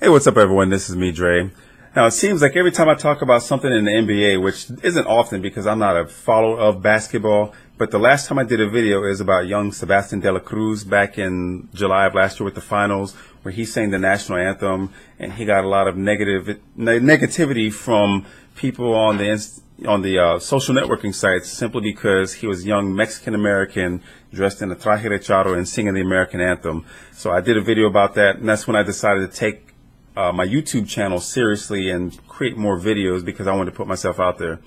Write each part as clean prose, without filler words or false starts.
Hey, what's up, everyone? This is me, Dre. Now, it seems like every time I talk about something in the NBA, which isn't often because I'm not a follower of basketball, but the last time I did a video is about young Sebastian de la Cruz back in July of last year with the finals, where he sang the national anthem, and he got a lot of negativity from people on the social networking sites simply because he was young Mexican American dressed in a traje de charro and singing the American anthem. So I did a video about that, and that's when I decided to take my YouTube channel seriously and create more videos because I wanted to put myself out there.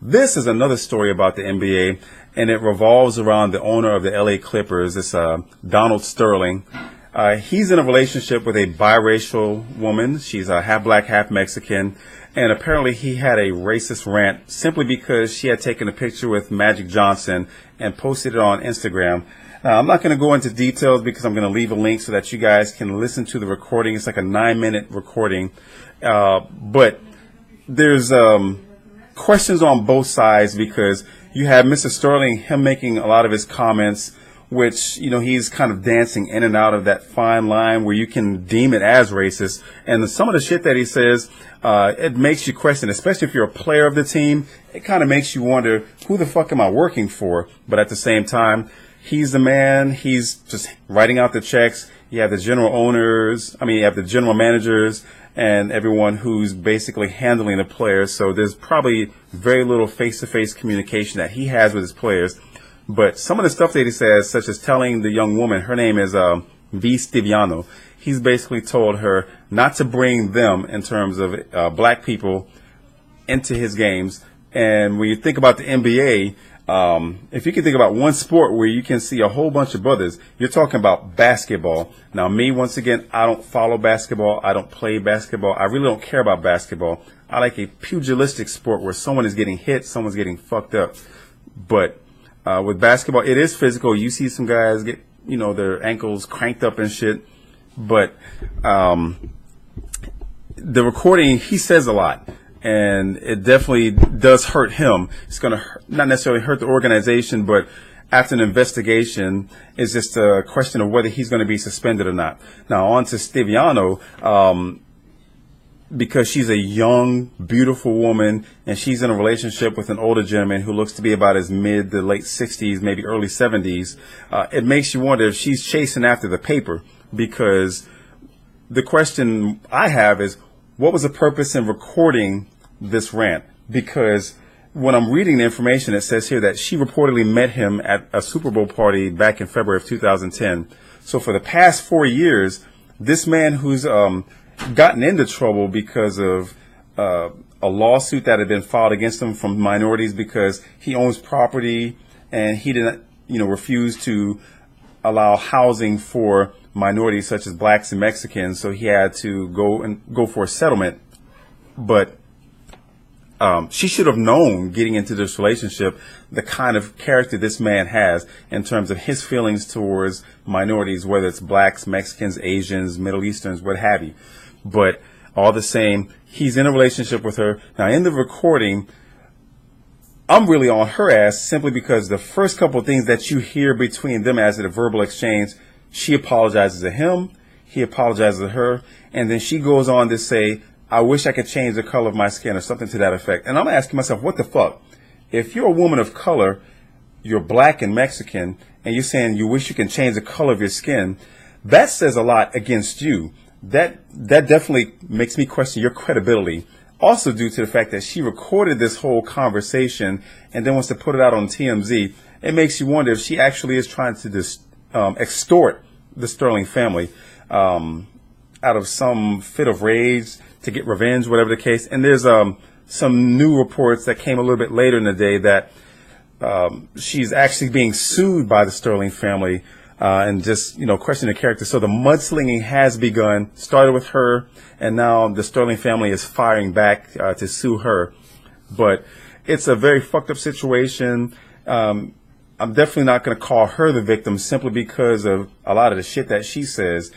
This is another story about the NBA, and it revolves around the owner of the LA Clippers, this Donald Sterling. He's in a relationship with a biracial woman. She's half black, half Mexican. And apparently he had a racist rant simply because she had taken a picture with Magic Johnson and posted it on Instagram. Now, I'm not going to go into details because I'm going to leave a link so that you guys can listen to the recording. It's like a 9-minute recording. But there's questions on both sides because you have Mr. Sterling, him making a lot of his comments, which, you know, he's kind of dancing in and out of that fine line where you can deem it as racist. And some of the shit that he says, it makes you question, especially if you're a player of the team. It kind of makes you wonder, who the fuck am I working for? But at the same time, he's the man. He's just writing out the checks. You have the general owners. You have the general managers and everyone who's basically handling the players. So there's probably very little face-to-face communication that he has with his players. But some of the stuff that he says, such as telling the young woman, her name is V. Stiviano, he's basically told her not to bring them, in terms of black people, into his games. And when you think about the NBA, if you can think about one sport where you can see a whole bunch of brothers, you're talking about basketball. Now, me, once again, I don't follow basketball. I don't play basketball. I really don't care about basketball. I like a pugilistic sport where someone is getting hit, someone's getting fucked up. But with basketball, it is physical. You see some guys get, their ankles cranked up and shit. But the recording, he says a lot. And it definitely does hurt him. It's going to not necessarily hurt the organization, but after an investigation, it's just a question of whether he's going to be suspended or not. Now, on to Stiviano. Because she's a young, beautiful woman, and she's in a relationship with an older gentleman who looks to be about his mid to late 60s, maybe early 70s, it makes you wonder if she's chasing after the paper. Because the question I have is, what was the purpose in recording this rant? Because when I'm reading the information, it says here that she reportedly met him at a Super Bowl party back in February of 2010. So for the past 4 years, this man who's gotten into trouble because of a lawsuit that had been filed against him from minorities because he owns property and he didn't, refuse to allow housing for minorities such as blacks and Mexicans. So he had to go for a settlement. But she should have known getting into this relationship the kind of character this man has in terms of his feelings towards minorities, whether it's blacks, Mexicans, Asians, Middle Easterns, what have you. But all the same, he's in a relationship with her. Now, in the recording, I'm really on her ass simply because the first couple of things that you hear between them as a verbal exchange, she apologizes to him, he apologizes to her, and then she goes on to say, I wish I could change the color of my skin or something to that effect. And I'm asking myself, what the fuck? If you're a woman of color, you're black and Mexican, and you're saying you wish you can change the color of your skin, that says a lot against you. That definitely makes me question your credibility. Also due to the fact that she recorded this whole conversation and then wants to put it out on TMZ, it makes you wonder if she actually is trying to extort the Sterling family out of some fit of rage to get revenge, whatever the case. And there's some new reports that came a little bit later in the day that she's actually being sued by the Sterling family and just, questioning the character. So the mudslinging has begun, started with her, and now the Sterling family is firing back to sue her. But it's a very fucked up situation. I'm definitely not going to call her the victim simply because of a lot of the shit that she says.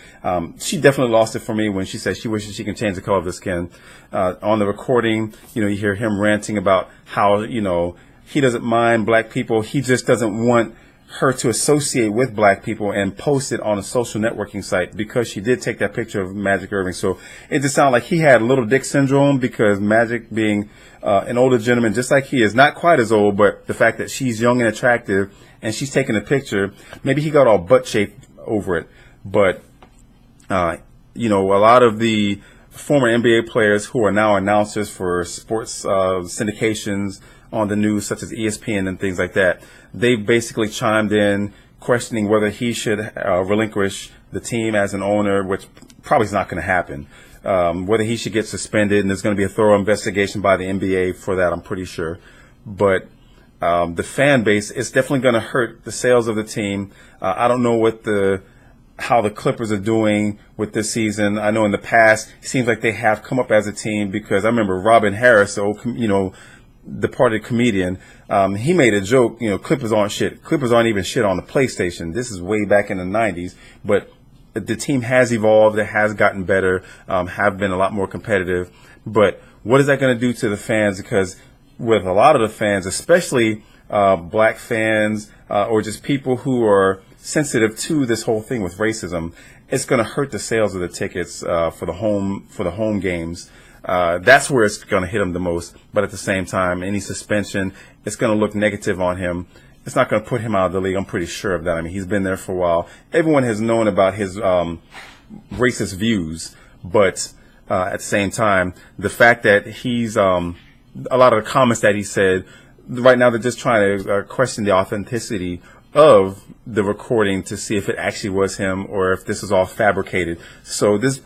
She definitely lost it for me when she said she wishes she can change the color of the skin. On the recording, you hear him ranting about how, he doesn't mind black people. He just doesn't want her to associate with black people and post it on a social networking site because she did take that picture of Magic Irving. So it just sounded like he had little dick syndrome, because Magic, being an older gentleman just like he is, not quite as old, but the fact that she's young and attractive and she's taking a picture, maybe he got all butt shaped over it. But you know, a lot of the former NBA players who are now announcers for sports syndications on the news, such as ESPN and things like that, they've basically chimed in questioning whether he should relinquish the team as an owner, which probably is not going to happen. Whether he should get suspended, and there's going to be a thorough investigation by the NBA for that, I'm pretty sure. But the fan base, it's definitely going to hurt the sales of the team. I don't know what how the Clippers are doing with this season. I know in the past, it seems like they have come up as a team, because I remember Robin Harris, departed comedian, he made a joke, you know, Clippers aren't shit. Clippers aren't even shit on the PlayStation. This is way back in the 90s. But the team has evolved. It has gotten better, have been a lot more competitive. But what is that going to do to the fans? Because with a lot of the fans, especially black fans or just people who are sensitive to this whole thing with racism, it's going to hurt the sales of the tickets for the home games. That's where it's going to hit him the most. But at the same time, any suspension, it's going to look negative on him. It's not going to put him out of the league. I'm pretty sure of that. I mean, he's been there for a while. Everyone has known about his racist views. But at the same time, the fact that he's a lot of the comments that he said, right now they're just trying to question the authenticity of the recording to see if it actually was him or if this is all fabricated. So this is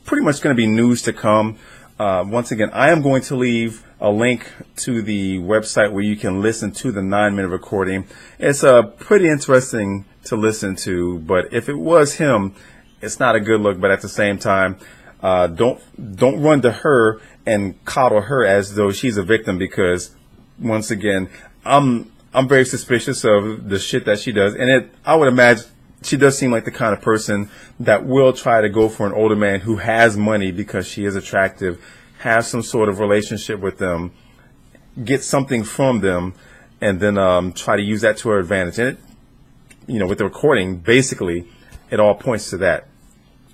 pretty much going to be news to come. Once again, I am going to leave a link to the website where you can listen to the 9-minute recording. It's pretty interesting to listen to, but if it was him, it's not a good look. But at the same time, don't run to her and coddle her as though she's a victim, because once again, I'm very suspicious of the shit that she does, and I would imagine she does seem like the kind of person that will try to go for an older man who has money because she is attractive, have some sort of relationship with them, get something from them, and then try to use that to her advantage. And with the recording, basically, it all points to that.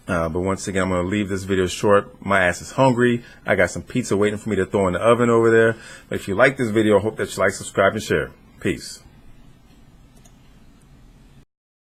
But once again, I'm going to leave this video short. My ass is hungry. I got some pizza waiting for me to throw in the oven over there. But if you like this video, I hope that you like, subscribe, and share. Peace.